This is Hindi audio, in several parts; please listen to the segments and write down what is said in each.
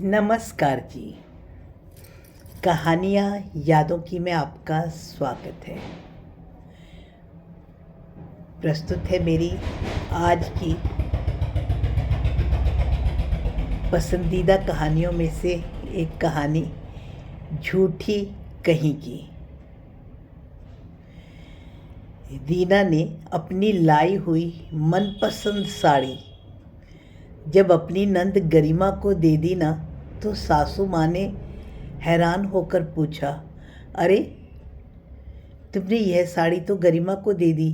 नमस्कार जी। कहानियाँ यादों की में आपका स्वागत है। प्रस्तुत है मेरी आज की पसंदीदा कहानियों में से एक कहानी, झूठी कहीं की। रीना ने अपनी लाई हुई मनपसंद साड़ी जब अपनी नंद गरिमा को दे दी ना, तो सासू माँ ने हैरान होकर पूछा, अरे तुमने यह साड़ी तो गरिमा को दे दी,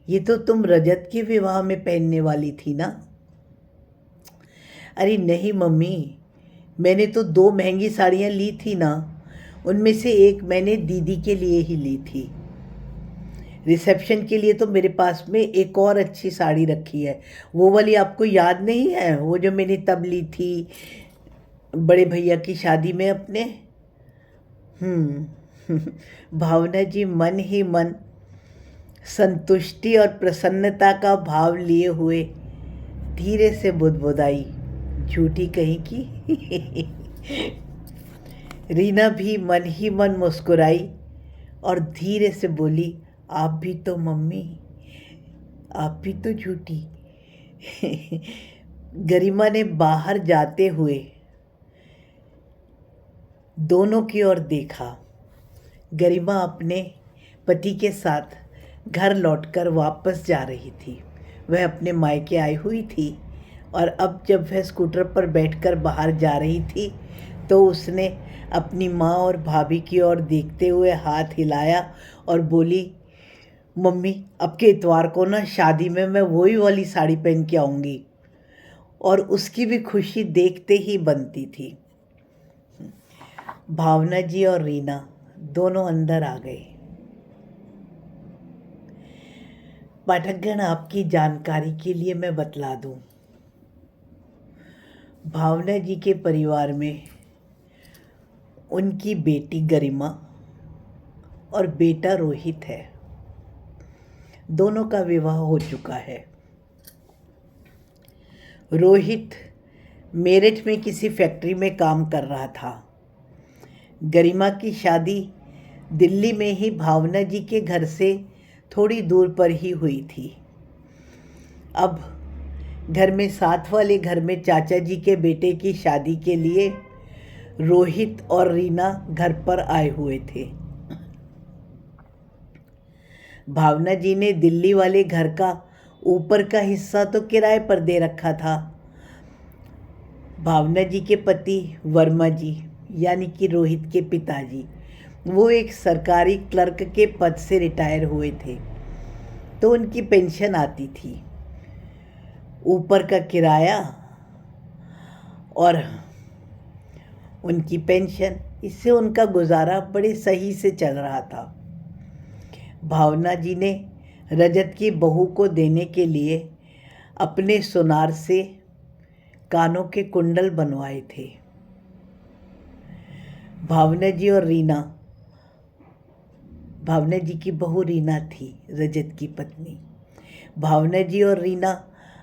ये तो तुम रजत के विवाह में पहनने वाली थी ना। अरे नहीं मम्मी, मैंने तो 2 महंगी साड़ियाँ ली थी ना, उनमें से एक मैंने दीदी के लिए ही ली थी। रिसेप्शन के लिए तो मेरे पास में एक और अच्छी साड़ी रखी है, वो वाली आपको याद नहीं है, वो जो मैंने तब ली थी बड़े भैया की शादी में अपने। भावना जी मन ही मन संतुष्टि और प्रसन्नता का भाव लिए हुए धीरे से बुदबुदाई, झूठी कहीं की। रीना भी मन ही मन मुस्कुराई और धीरे से बोली, आप भी तो मम्मी, आप भी तो झूठी। गरिमा ने बाहर जाते हुए दोनों की ओर देखा। गरिमा अपने पति के साथ घर लौटकर वापस जा रही थी। वह अपने मायके आई हुई थी और अब जब वह स्कूटर पर बैठकर बाहर जा रही थी तो उसने अपनी माँ और भाभी की ओर देखते हुए हाथ हिलाया और बोली, मम्मी अब के इतवार को ना शादी में मैं वही वाली साड़ी पहन के आऊँगी। और उसकी भी खुशी देखते ही बनती थी। भावना जी और रीना दोनों अंदर आ गए। पाठकगण, आपकी जानकारी के लिए मैं बतला दूं, भावना जी के परिवार में उनकी बेटी गरिमा और बेटा रोहित है। दोनों का विवाह हो चुका है। रोहित मेरठ में किसी फैक्ट्री में काम कर रहा था। गरिमा की शादी दिल्ली में ही भावना जी के घर से थोड़ी दूर पर ही हुई थी। अब घर में साथ वाले घर में चाचा जी के बेटे की शादी के लिए रोहित और रीना घर पर आए हुए थे। भावना जी ने दिल्ली वाले घर का ऊपर का हिस्सा तो किराए पर दे रखा था। भावना जी के पति वर्मा जी यानी कि रोहित के पिताजी, वो एक सरकारी क्लर्क के पद से रिटायर हुए थे, तो उनकी पेंशन आती थी। ऊपर का किराया और उनकी पेंशन, इससे उनका गुजारा बड़े सही से चल रहा था। भावना जी ने रजत की बहू को देने के लिए अपने सुनार से कानों के कुंडल बनवाए थे। भावना जी और रीना, भावना जी की बहू रीना थी, रजत की पत्नी। भावना जी और रीना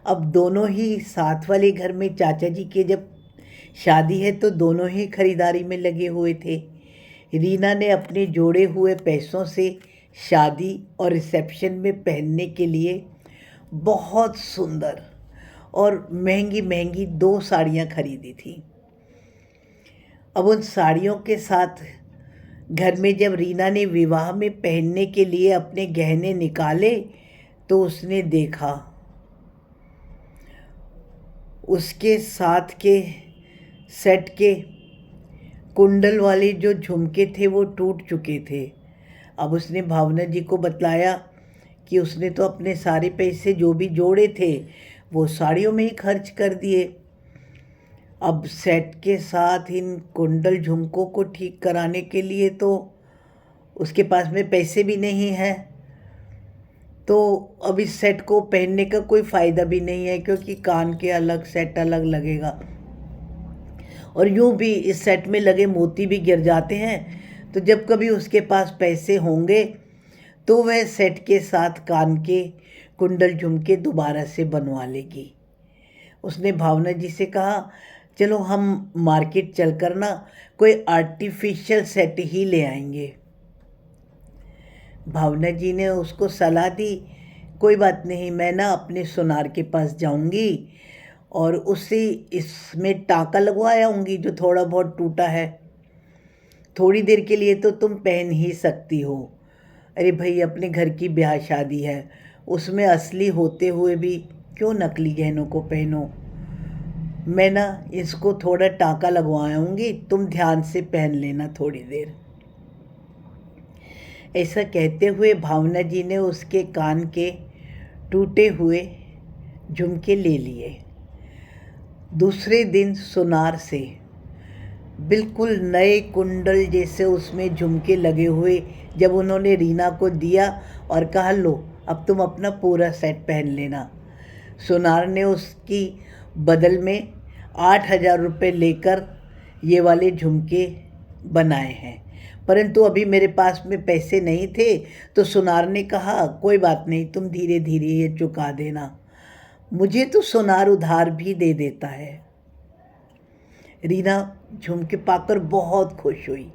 अब दोनों ही साथ वाले घर में चाचा जी के जब शादी है तो दोनों ही खरीदारी में लगे हुए थे। रीना ने अपने जोड़े हुए पैसों से शादी और रिसेप्शन में पहनने के लिए बहुत सुंदर और महंगी महंगी 2 साड़ियाँ खरीदी थी। अब उन साड़ियों के साथ घर में जब रीना ने विवाह में पहनने के लिए अपने गहने निकाले तो उसने देखा उसके साथ के सेट के कुंडल वाले जो झुमके थे वो टूट चुके थे। अब उसने भावना जी को बतलाया कि उसने तो अपने सारे पैसे जो भी जोड़े थे वो साड़ियों में ही खर्च कर दिए। अब सेट के साथ इन कुंडल झुमकों को ठीक कराने के लिए तो उसके पास में पैसे भी नहीं हैं, तो अब इस सेट को पहनने का कोई फ़ायदा भी नहीं है, क्योंकि कान के अलग सेट अलग लगेगा और यूँ भी इस सेट में लगे मोती भी गिर जाते हैं। तो जब कभी उसके पास पैसे होंगे तो वह सेट के साथ कान के कुंडल झुमके दोबारा से बनवा लेगी। उसने भावना जी से कहा, चलो हम मार्केट चलकर ना कोई आर्टिफिशियल सेट ही ले आएंगे। भावना जी ने उसको सलाह दी, कोई बात नहीं, मैं ना अपने सुनार के पास जाऊंगी और उससे इसमें टाँका लगवा आऊँगी जो थोड़ा बहुत टूटा है। थोड़ी देर के लिए तो तुम पहन ही सकती हो। अरे भाई, अपने घर की ब्याह शादी है, उसमें असली होते हुए भी क्यों नकली गहनों को पहनो। मैं ना इसको थोड़ा टाँका लगवाऊंगी, तुम ध्यान से पहन लेना थोड़ी देर। ऐसा कहते हुए भावना जी ने उसके कान के टूटे हुए झुमके ले लिए। दूसरे दिन सुनार से बिल्कुल नए कुंडल जैसे उसमें झुमके लगे हुए जब उन्होंने रीना को दिया और कहा, लो अब तुम अपना पूरा सेट पहन लेना। सुनार ने उसकी बदल में 8,000 रुपये लेकर ये वाले झुमके बनाए हैं, परंतु अभी मेरे पास में पैसे नहीं थे, तो सुनार ने कहा, कोई बात नहीं, तुम धीरे धीरे ये चुका देना, मुझे तो सुनार उधार भी दे देता है। रीना झुमके पाकर बहुत खुश हुई।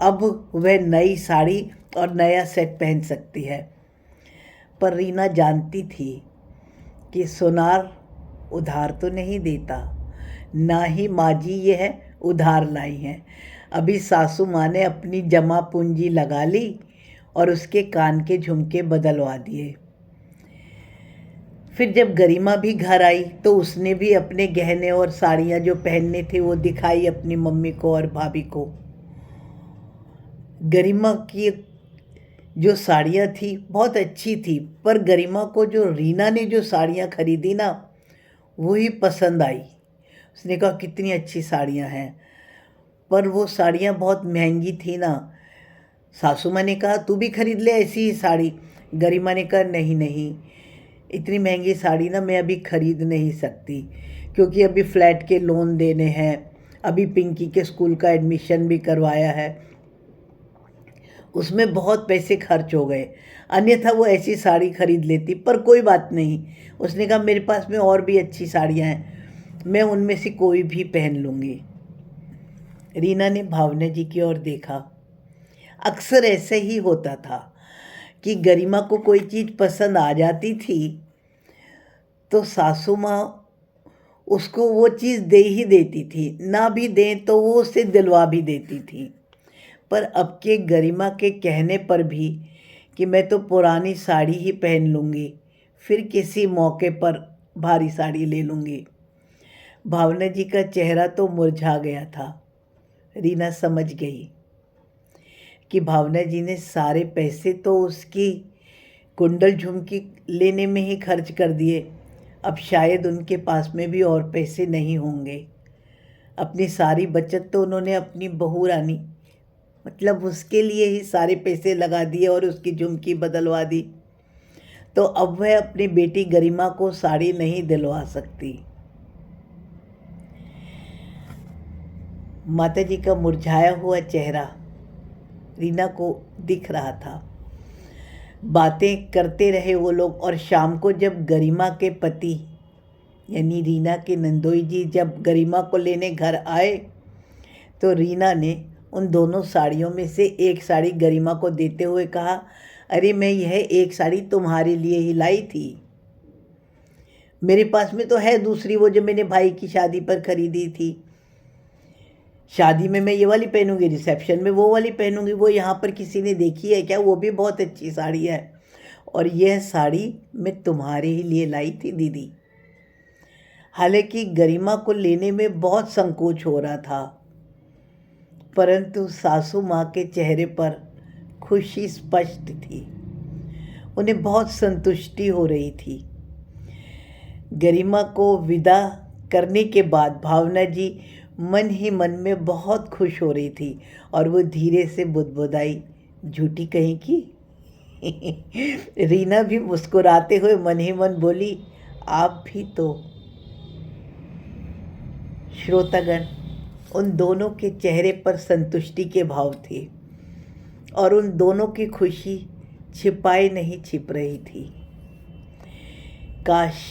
अब वह नई साड़ी और नया सेट पहन सकती है। पर रीना जानती थी कि सुनार उधार तो नहीं देता, ना ही माँ जी ये है उधार लाई हैं। अभी सासू माँ ने अपनी जमा पूंजी लगा ली और उसके कान के झुमके बदलवा दिए। फिर जब गरिमा भी घर आई तो उसने भी अपने गहने और साड़ियाँ जो पहनने थे वो दिखाई अपनी मम्मी को और भाभी को। गरिमा की जो साड़ियाँ थी बहुत अच्छी थी, पर गरिमा को जो रीना ने जो साड़ियाँ खरीदी ना वही पसंद आई। उसने कहा, कितनी अच्छी साड़ियाँ हैं, पर वो साड़ियाँ बहुत महंगी थी ना। सासू माँ ने कहा, तू भी खरीद ले ऐसी ही साड़ी। गरिमा ने कहा, नहीं नहीं, इतनी महंगी साड़ी ना मैं अभी खरीद नहीं सकती, क्योंकि अभी फ्लैट के लोन देने हैं, अभी पिंकी के स्कूल का एडमिशन भी करवाया है, उसमें बहुत पैसे खर्च हो गए, अन्यथा वो ऐसी साड़ी खरीद लेती। पर कोई बात नहीं, उसने कहा, मेरे पास में और भी अच्छी साड़ियाँ हैं, मैं उनमें से कोई भी पहन लूँगी। रीना ने भावना जी की ओर देखा। अक्सर ऐसे ही होता था कि गरिमा को कोई चीज़ पसंद आ जाती थी तो सासू माँ उसको वो चीज़ दे ही देती थी, ना भी दें तो वो उसे दिलवा भी देती थी। पर अब के गरिमा के कहने पर भी कि मैं तो पुरानी साड़ी ही पहन लूँगी, फिर किसी मौके पर भारी साड़ी ले लूँगी। भावना जी का चेहरा तो मुरझा गया था। रीना समझ गई कि भावना जी ने सारे पैसे तो उसकी कुंडल झुमकी लेने में ही खर्च कर दिए, अब शायद उनके पास में भी और पैसे नहीं होंगे। अपनी सारी बचत तो उन्होंने अपनी बहू रानी मतलब उसके लिए ही सारे पैसे लगा दिए और उसकी झुमकी बदलवा दी, तो अब वह अपनी बेटी गरिमा को साड़ी नहीं दिलवा सकती। माता जी का मुरझाया हुआ चेहरा रीना को दिख रहा था। बातें करते रहे वो लोग, और शाम को जब गरिमा के पति यानी रीना के नंदोई जी जब गरिमा को लेने घर आए तो रीना ने उन दोनों साड़ियों में से एक साड़ी गरिमा को देते हुए कहा, अरे मैं यह एक साड़ी तुम्हारे लिए ही लाई थी, मेरे पास में तो है दूसरी, वो जो मैंने भाई की शादी पर खरीदी थी। शादी में मैं ये वाली पहनूंगी, रिसेप्शन में वो वाली पहनूंगी, वो यहाँ पर किसी ने देखी है क्या? वो भी बहुत अच्छी साड़ी है, और यह साड़ी मैं तुम्हारे ही लिए लाई थी दीदी। हालांकि गरिमा को लेने में बहुत संकोच हो रहा था, परंतु सासू माँ के चेहरे पर खुशी स्पष्ट थी, उन्हें बहुत संतुष्टि हो रही थी। गरिमा को विदा करने के बाद भावना जी मन ही मन में बहुत खुश हो रही थी, और वो धीरे से बुदबुदाई, झूठी कहीं की। रीना भी मुस्कुराते हुए मन ही मन बोली, आप भी तो। श्रोतागण, उन दोनों के चेहरे पर संतुष्टि के भाव थे, और उन दोनों की खुशी छिपाई नहीं छिप रही थी। काश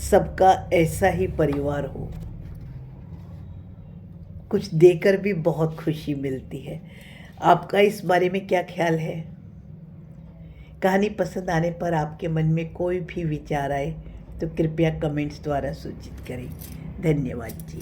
सबका ऐसा ही परिवार हो। कुछ देकर भी बहुत खुशी मिलती है। आपका इस बारे में क्या ख्याल है? कहानी पसंद आने पर आपके मन में कोई भी विचार आए तो कृपया कमेंट्स द्वारा सूचित करें। धन्यवाद जी।